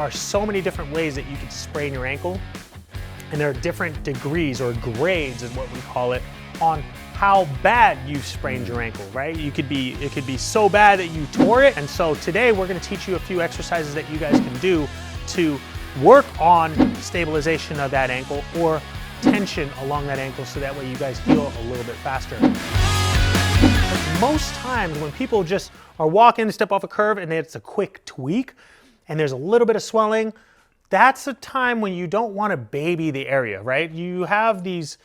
are so many different ways that you can sprain your ankle, and there are different degrees or grades is what we call it on how bad you sprained your ankle, right? It could be so bad that you tore it. And so today we're gonna teach you a few exercises that you guys can do to work on stabilization of that ankle or tension along that ankle so that way you guys heal a little bit faster. But most times when people just are walking, step off a curve and it's a quick tweak and there's a little bit of swelling, that's a time when you don't want to baby the area, right? You have these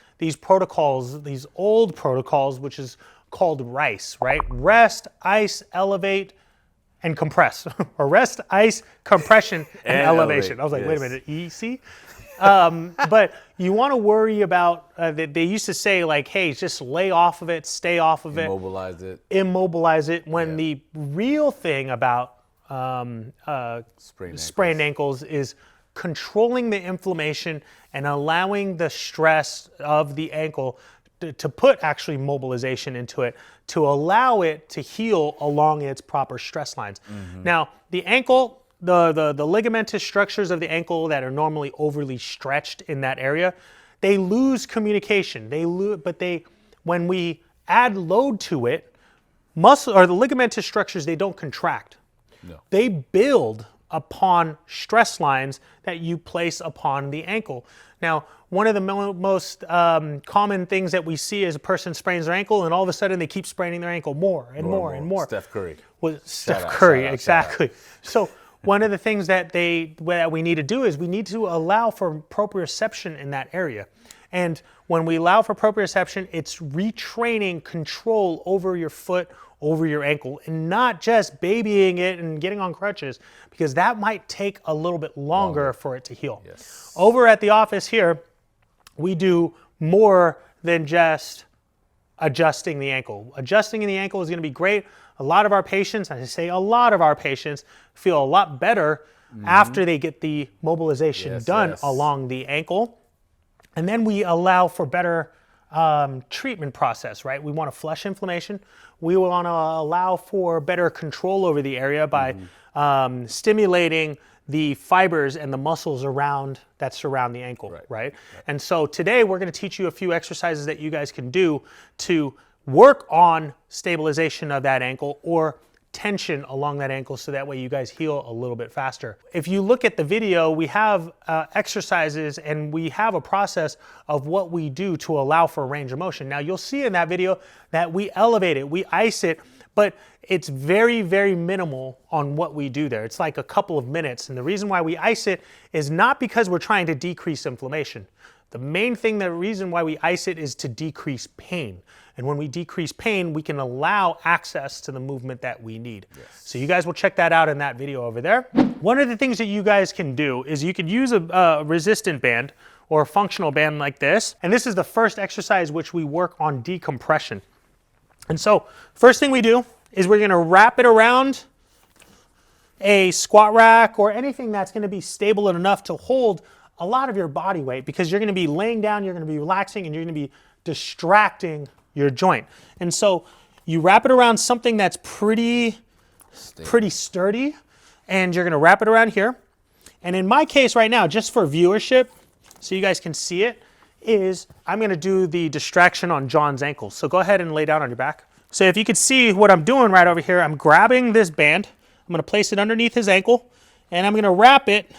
protocols, these old protocols, which is called RICE, right? Rest, ice, elevate, and compress. Or rest, ice, compression, and elevation. I was like, yes. Wait a minute, EC? But you want to worry about, they used to say like, hey, just lay off of it, stay off of it. Immobilize it. Immobilize it, when the real thing about sprained ankles is controlling the inflammation and allowing the stress of the ankle to put actually mobilization into it, to allow it to heal along its proper stress lines. Now, the ankle, the ligamentous structures of the ankle that are normally overly stretched in that area, they lose communication. When we add load to it, muscle or the ligamentous structures, they don't contract. No. They build upon stress lines that you place upon the ankle. Now, one of the most common things that we see is a person sprains their ankle and all of a sudden they keep spraining their ankle more and more and more. Steph Curry. Well, Steph Curry, exactly. So one of the things that we need to do is we need to allow for proprioception in that area. And when we allow for proprioception, it's retraining control over your foot, over your ankle, and not just babying it and getting on crutches, because that might take a little bit longer for it to heal. Yes. Over at the office here, we do more than just adjusting the ankle. Adjusting the ankle is going to be great. A lot of our patients, I say a lot of our patients, feel a lot better after they get the mobilization done along the ankle. And then we allow for better treatment process, right? We want to flush inflammation. We want to allow for better control over the area by stimulating the fibers and the muscles that surround the ankle, right? And so today we're going to teach you a few exercises that you guys can do to work on stabilization of that ankle or tension along that ankle so that way you guys heal a little bit faster. If you look at the video, we have exercises and we have a process of what we do to allow for range of motion. Now you'll see in that video that we elevate it, we ice it, but it's very, very minimal on what we do there. It's like a couple of minutes. And the reason why we ice it is not because we're trying to decrease inflammation. The main thing, the reason why we ice it is to decrease pain. And when we decrease pain, we can allow access to the movement that we need. Yes. So you guys will check that out in that video over there. One of the things that you guys can do is you can use a resistant band or a functional band like this. And this is the first exercise which we work on decompression. And so first thing we do is we're gonna wrap it around a squat rack or anything that's gonna be stable enough to hold a lot of your body weight, because you're gonna be laying down, you're gonna be relaxing, and you're gonna be distracting your joint. And so you wrap it around something that's pretty sturdy, and you're gonna wrap it around here. And in my case right now, just for viewership, so you guys can see it, is I'm gonna do the distraction on John's ankle. So go ahead and lay down on your back. So if you can see what I'm doing right over here, I'm grabbing this band, I'm gonna place it underneath his ankle, and I'm gonna wrap it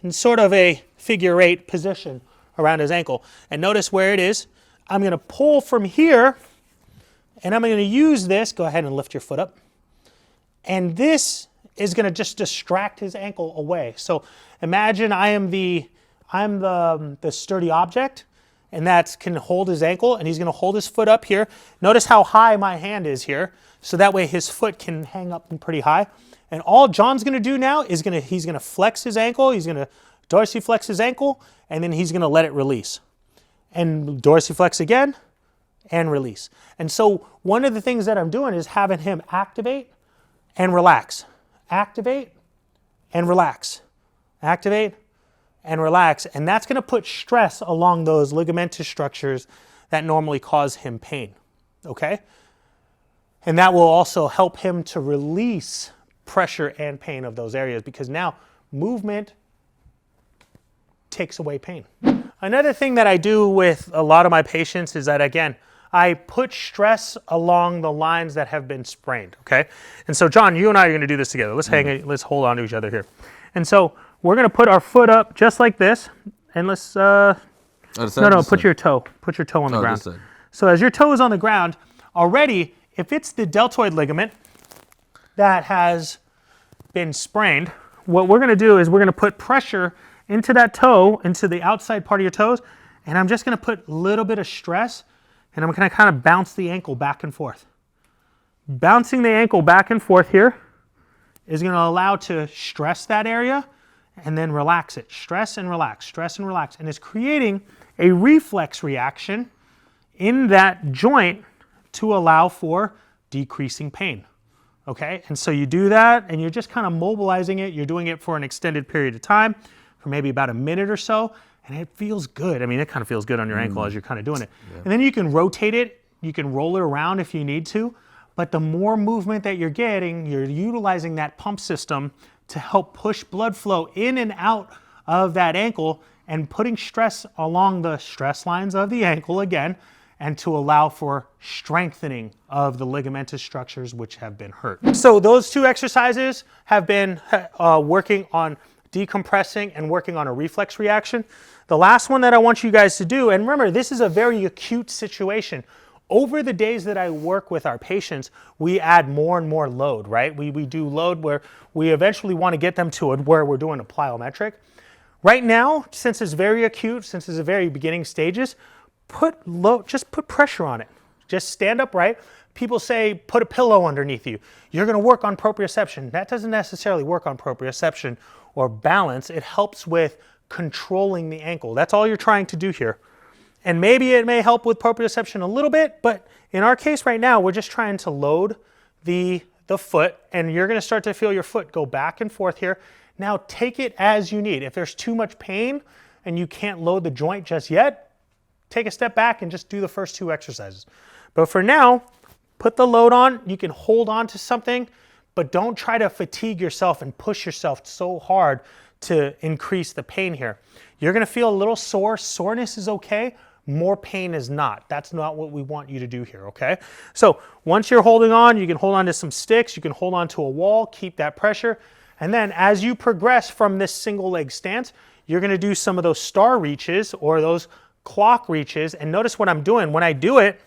in sort of a figure 8 position around his ankle. And notice where it is. I'm gonna pull from here, and I'm gonna use this, go ahead and lift your foot up, and this is gonna just distract his ankle away. So imagine I'm the sturdy object, and that can hold his ankle, and he's gonna hold his foot up here. Notice how high my hand is here, so that way his foot can hang up pretty high. And all John's gonna do now is he's gonna flex his ankle, he's gonna dorsiflex his ankle, and then he's gonna let it release. And dorsiflex again, and release. And so one of the things that I'm doing is having him activate and relax. Activate and relax. Activate and relax. And that's gonna put stress along those ligamentous structures that normally cause him pain, okay? And that will also help him to release pressure and pain of those areas, because now movement takes away pain. Another thing that I do with a lot of my patients is that, again, I put stress along the lines that have been sprained, okay? And so, John, you and I are gonna do this together. Let's hold on to each other here. And so we're gonna put our foot up just like this, and let's, put your toe on the ground. So as your toe is on the ground, already, if it's the deltoid ligament that has been sprained, what we're gonna do is we're gonna put pressure into that toe, into the outside part of your toes, and I'm just gonna put a little bit of stress, and I'm gonna kind of bounce the ankle back and forth. Bouncing the ankle back and forth here is gonna allow to stress that area and then relax it. Stress and relax, and it's creating a reflex reaction in that joint to allow for decreasing pain. Okay, and so you do that and you're just kind of mobilizing it. You're doing it for an extended period of time, for maybe about a minute or so, and it feels good. I mean, it kind of feels good on your ankle as you're kind of doing it. Yeah. And then you can rotate it, you can roll it around if you need to, but the more movement that you're getting, you're utilizing that pump system to help push blood flow in and out of that ankle and putting stress along the stress lines of the ankle again, and to allow for strengthening of the ligamentous structures which have been hurt. So those two exercises have been working on decompressing and working on a reflex reaction. The last one that I want you guys to do, and remember, this is a very acute situation. Over the days that I work with our patients, we add more and more load, right? We do load where we eventually want to get them to it where we're doing a plyometric. Right now, since it's very acute, since it's the very beginning stages, just put pressure on it. Just stand upright. People say, put a pillow underneath you. You're gonna work on proprioception. That doesn't necessarily work on proprioception or balance. It helps with controlling the ankle. That's all you're trying to do here. And maybe it may help with proprioception a little bit, but in our case right now, we're just trying to load the foot, and you're gonna start to feel your foot go back and forth here. Now take it as you need. If there's too much pain and you can't load the joint just yet, take a step back and just do the first two exercises. But for now, put the load on. You can hold on to something, but don't try to fatigue yourself and push yourself so hard to increase the pain here. You're gonna feel a little sore. Soreness is okay. More pain is not. That's not what we want you to do here, okay? So once you're holding on, you can hold on to some sticks. You can hold on to a wall, keep that pressure. And then as you progress from this single leg stance, you're gonna do some of those star reaches or those clock reaches, and notice what I'm doing. When I do it,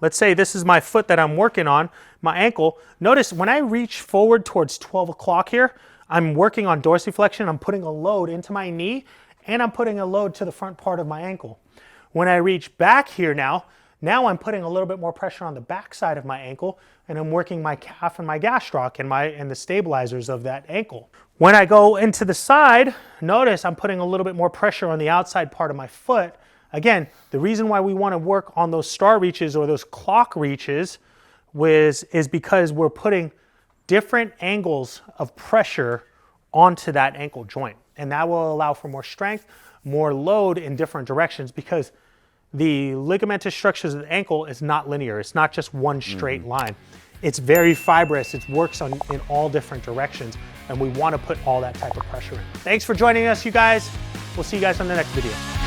let's say this is my foot that I'm working on, my ankle. Notice when I reach forward towards 12 o'clock here, I'm working on dorsiflexion. I'm putting a load into my knee, and I'm putting a load to the front part of my ankle. When I reach back here now I'm putting a little bit more pressure on the back side of my ankle, and I'm working my calf and my gastroc and the stabilizers of that ankle. When I go into the side, notice I'm putting a little bit more pressure on the outside part of my foot. Again, the reason why we want to work on those star reaches or those clock reaches is because we're putting different angles of pressure onto that ankle joint. And that will allow for more strength, more load in different directions, because the ligamentous structures of the ankle is not linear. It's not just one straight line. It's very fibrous. It works in all different directions, and we want to put all that type of pressure in. Thanks for joining us, you guys. We'll see you guys on the next video.